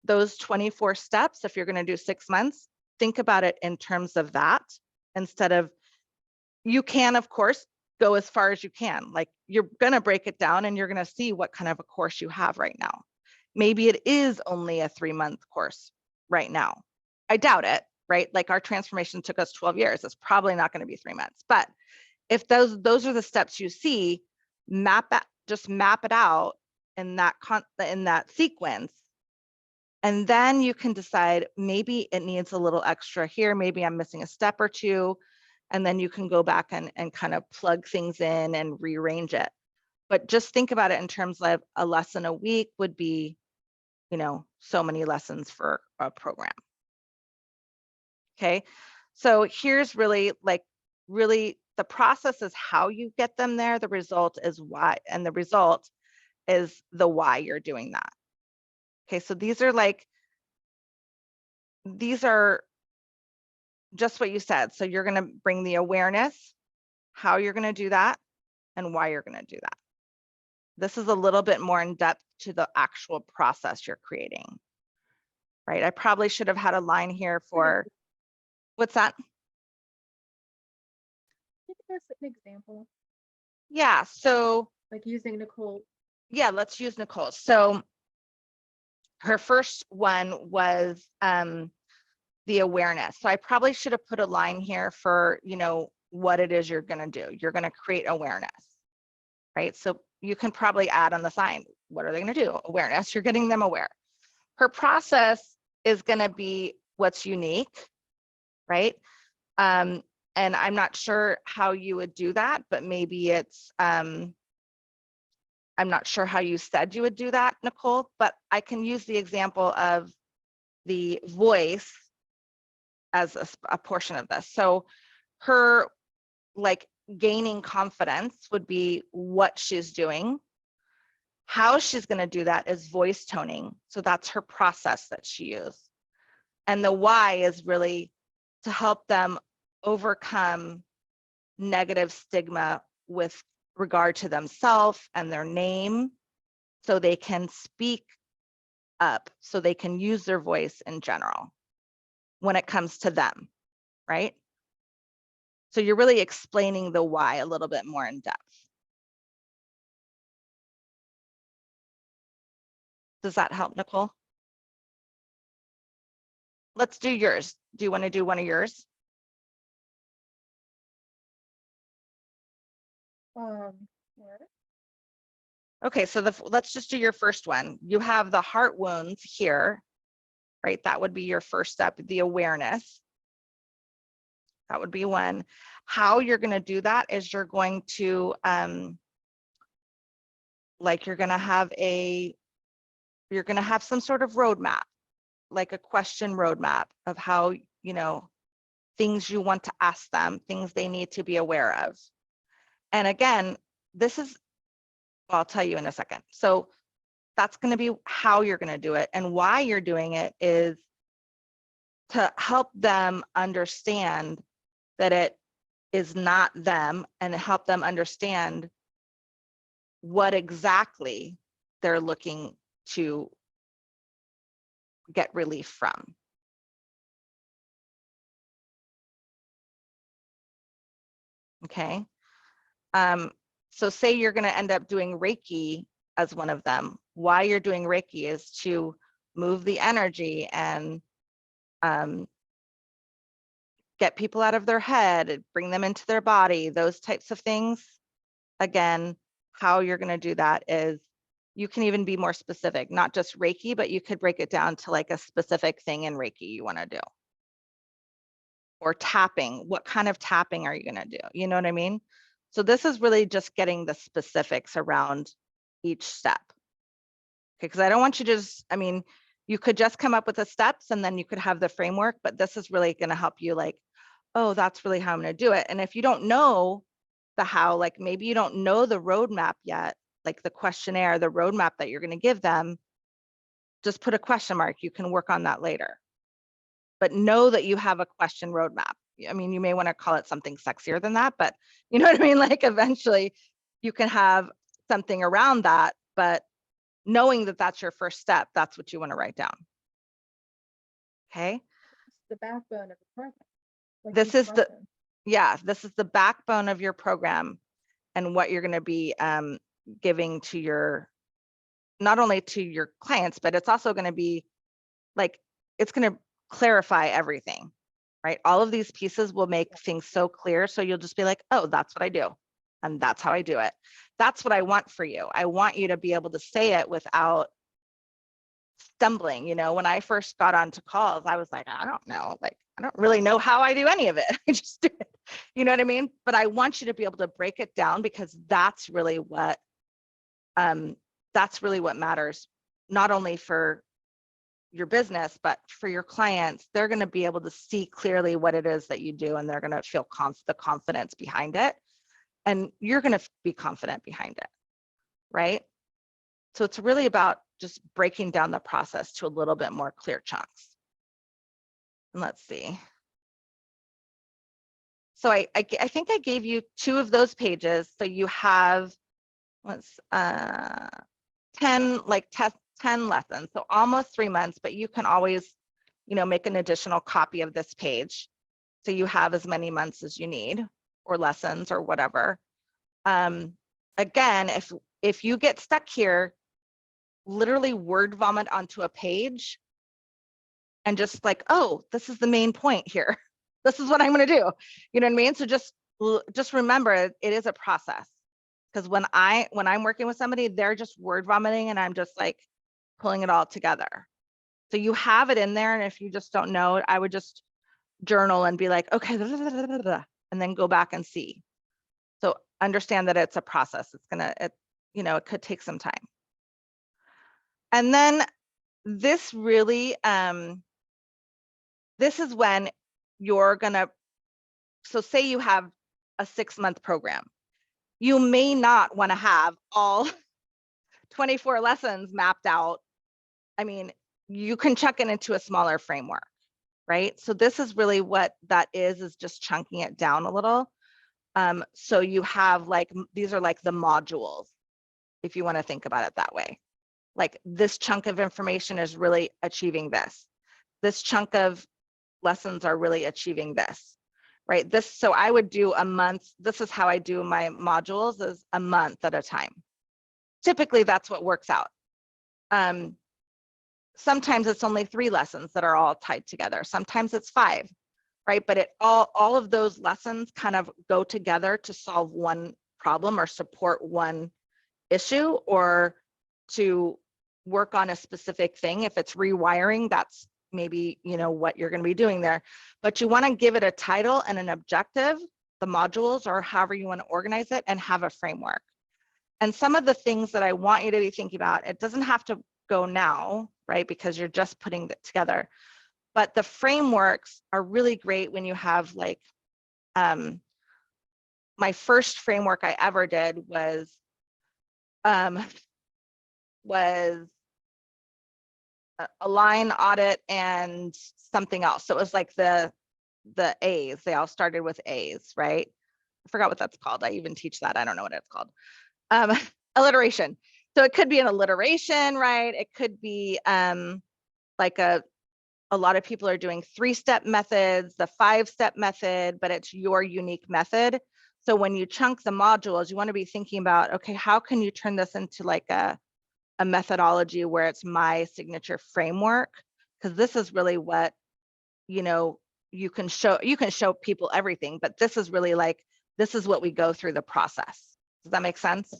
those 24 steps. If you're going to do 6 months, think about it in terms of that instead of, you can, of course, go as far as you can. Like you're going to break it down and you're going to see what kind of a course you have right now. Maybe it is only a 3-month course right now. I doubt it, right? Like our transformation took us 12 years. It's probably not going to be 3 months. But if those are the steps you see, just map it out in that sequence. And then you can decide maybe it needs a little extra here. Maybe I'm missing a step or two. And then you can go back and kind of plug things in and rearrange it. But just think about it in terms of a lesson a week would be, you know, so many lessons for a program. Okay, so here's really the process is how you get them there. The result is why, and the result is the why you're doing that. Okay, so these are just what you said. So you're going to bring the awareness, how you're going to do that, and why you're going to do that. This is a little bit more in depth to the actual process you're creating, right? I probably should have had a line here for, what's that? Give us an example, Yeah, so like using Nicole. yeah, let's use Nicole. So her first one was the awareness. So I probably should have put a line here for, you know, what it is you're going to do. You're going to create awareness, right? So you can probably add on the sign, what are they going to do? Awareness, you're getting them aware. Her process is going to be what's unique, right? And I'm not sure how you would do that, but maybe it's, I'm not sure how you said you would do that, Nicole, but I can use the example of the voice as a portion of this. So her like gaining confidence would be what she's doing. How she's going to do that is voice toning. So that's her process that she used. And the why is really to help them overcome negative stigma with regard to themselves and their name, so they can speak up, so they can use their voice in general when it comes to them, right? So you're really explaining the why a little bit more in depth. Does that help, Nicole? Let's do yours. Do you want to do one of yours? Sure. Okay, so let's just do your first one. You have the heart wounds here, right? That would be your first step, the awareness. That would be one. How you're going to do that is you're going to, like you're going to have some sort of roadmap, like a question roadmap of how, you know, things you want to ask them, things they need to be aware of. And again, this is, well, I'll tell you in a second. So that's going to be how you're going to do it. And why you're doing it is to help them understand that it is not them, and help them understand what exactly they're looking to get relief from. Okay. So say you're going to end up doing Reiki as one of them. Why you're doing Reiki is to move the energy and get people out of their head, bring them into their body, those types of things. Again, how you're going to do that is you can even be more specific, not just Reiki, but you could break it down to like a specific thing in Reiki you want to do. Or tapping, what kind of tapping are you going to do? You know what I mean? So this is really just getting the specifics around each step. Okay, because I don't want you to just, I mean, you could just come up with the steps and then you could have the framework, but this is really going to help you like, oh, that's really how I'm going to do it. And if you don't know the how, like maybe you don't know the roadmap yet, like the questionnaire, the roadmap that you're going to give them, just put a question mark. You can work on that later. But know that you have a question roadmap. I mean, you may want to call it something sexier than that, but you know what I mean? Like eventually you can have something around that, but knowing that that's your first step, that's what you want to write down. Okay. It's the backbone of the program. Like This you is the, mentioned. yeah, this is the backbone of your program and what you're going to be giving to your, not only to your clients, but it's also going to be like, it's going to clarify everything, right? All of these pieces will make things so clear. So you'll just be like, oh, that's what I do. And that's how I do it. That's what I want for you. I want you to be able to say it without stumbling. You know, when I first got onto calls, I was like, I don't know, like, I don't really know how I do any of it. I just do it. You know what I mean? But I want you to be able to break it down because that's really what matters, not only for your business, but for your clients. They're going to be able to see clearly what it is that you do, and they're going to feel the confidence behind it. And you're going to be confident behind it, right? So it's really about just breaking down the process to a little bit more clear chunks. And let's see. So I think I gave you 2 of those pages. So you have, let's 10 lessons, so almost 3 months, but you can always, you know, make an additional copy of this page. So you have as many months as you need, or lessons or whatever. Again, if you get stuck here, literally word vomit onto a page and just like, oh, this is the main point here. This is what I'm going to do. You know what I mean? So just remember, it is a process. Because when I'm working with somebody, they're just word vomiting and I'm just like pulling it all together. So you have it in there. And if you just don't know, I would just journal and be like, okay, and then go back and see. So understand that it's a process. It could take some time. And then this really, this is when you're gonna, so say you have a 6-month program. You may not want to have all 24 lessons mapped out. I mean, you can chuck it into a smaller framework, right? So this is really what that is just chunking it down a little. So you have like, these are like the modules, if you want to think about it that way. Like this chunk of information is really achieving this. This chunk of lessons are really achieving this, right? So I would do a month. This is how I do my modules, is a month at a time. Typically that's what works out. sometimes it's only 3 lessons that are all tied together. Sometimes it's 5, right? But all of those lessons kind of go together to solve one problem or support one issue, or to work on a specific thing. If it's rewiring, that's maybe, you know, what you're going to be doing there. But you want to give it a title and an objective, the modules, or however you want to organize it, and have a framework. And some of the things that I want you to be thinking about, it doesn't have to go now, right? Because you're just putting it together. But the frameworks are really great when you have like, my first framework I ever did was align, audit, and something else. So it was like the A's. They all started with A's, right? I forgot what that's called. I even teach that. I don't know what it's called. Alliteration. So it could be an alliteration, right? It could be like a lot of people are doing 3-step methods, the 5-step method, but it's your unique method. So when you chunk the modules, you want to be thinking about, okay, how can you turn this into like a methodology where it's my signature framework? Because this is really what, you know, you can show people everything, but this is really like, this is what we go through the process. Does that make sense?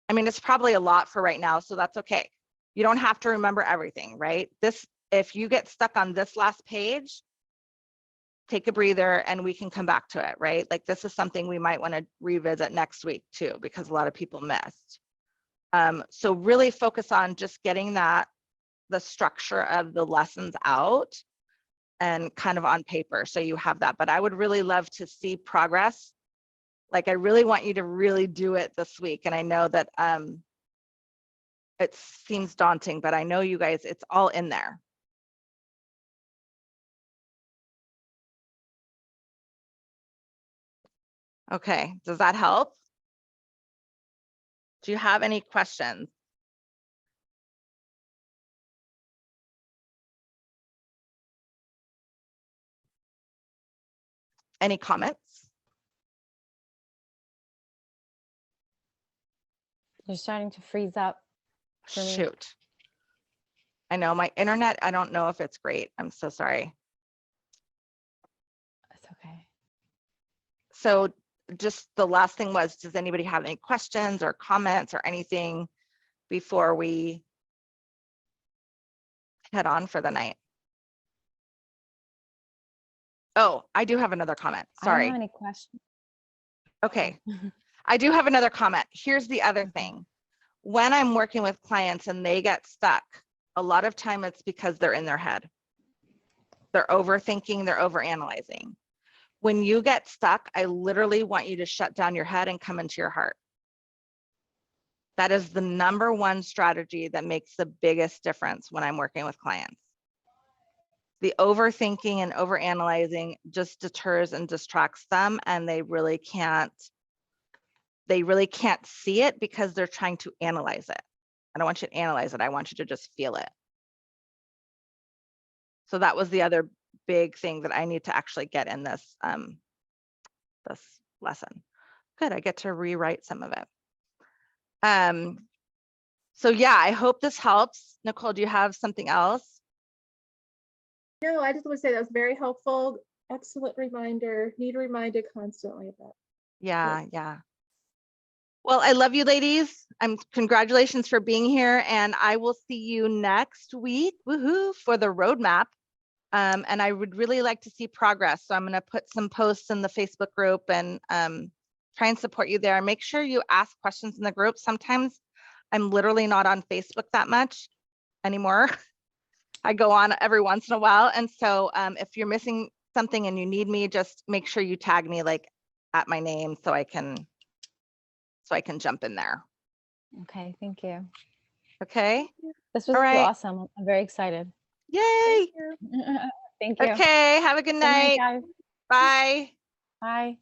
I mean, it's probably a lot for right now, so that's okay. You don't have to remember everything, right? This, if you get stuck on this last page, take a breather and we can come back to it, right? Like this is something we might want to revisit next week too, because a lot of people missed. So really focus on just getting that, the structure of the lessons out and kind of on paper. So you have that, but I would really love to see progress. Like I really want you to really do it this week. And I know that it seems daunting, but I know you guys, it's all in there. Okay, does that help? Do you have any questions? Any comments? You're starting to freeze up. For me. Shoot. I know my internet, I don't know if it's great. I'm so sorry. It's okay. So just the last thing was, does anybody have any questions or comments or anything before we head on for the night? Oh, I do have another comment. I don't Sorry. have any questions. Okay. I do have another comment. Here's the other thing. When I'm working with clients and they get stuck, a lot of time it's because they're in their head. They're overthinking, they're overanalyzing. When you get stuck, I literally want you to shut down your head and come into your heart. That is the #1 strategy that makes the biggest difference when I'm working with clients. The overthinking and overanalyzing just deters and distracts them, and they really can't see it because they're trying to analyze it. I don't want you to analyze it. I want you to just feel it. So that was the other big thing that I need to actually get in this this lesson. Good, I get to rewrite some of it. So yeah, I hope this helps. Nicole, do you have something else? No, I just want to say that was very helpful. Excellent reminder. Need reminded constantly of that. Yeah. Well, I love you ladies. Congratulations for being here, and I will see you next week, woohoo, for the roadmap. And I would really like to see progress. So I'm gonna put some posts in the Facebook group and try and support you there. Make sure you ask questions in the group. Sometimes I'm literally not on Facebook that much anymore. I go on every once in a while. And so if you're missing something and you need me, just make sure you tag me like at my name so I can jump in there. Okay, thank you. Okay. This was All right. awesome. I'm very excited. Yay. Thank you. Thank you. Okay. Have a good Good night, night. guys. Bye. Bye.